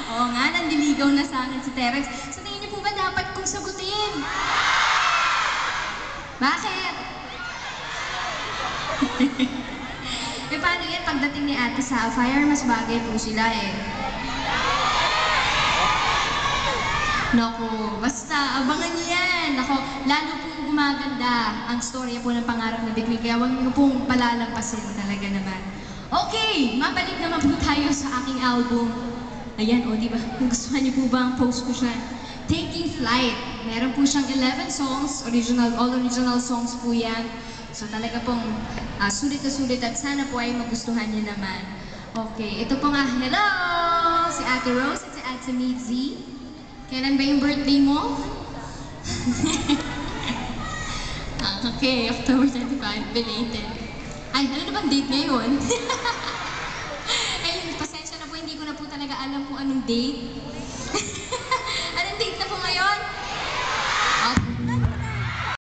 Oo nga, nandiligaw na sa akin si Terex. Sa tingin niyo po ba dapat kong sagutin? Bakit? Eh paano yan? Pagdating ni Ate Sapphire, mas bagay po sila eh. Naku, basta abangan niyo yan. Naku, lalo pong gumaganda ang storya po ng Pangarap na Bituin. Kaya huwag niyo pong palalampasin talaga naman. Okay, mabalik naman po tayo sa aking album. Ayan, o diba? Gustuhan niyo po ba ang post ko siya? Taking Flight. Meron po siyang 11 songs, all original songs po yan. So talaga pong sulit na sulit at sana po ay magustuhan niyo naman. Okay, ito po nga, hello! Si Ate Rose at si Ate Mitzi. Kailan ba yung birthday mo? Okay, October 25, belated. Ay, ano na bang date ngayon? Ay, pasensya na po, hindi ko na po talaga alam kung anong date.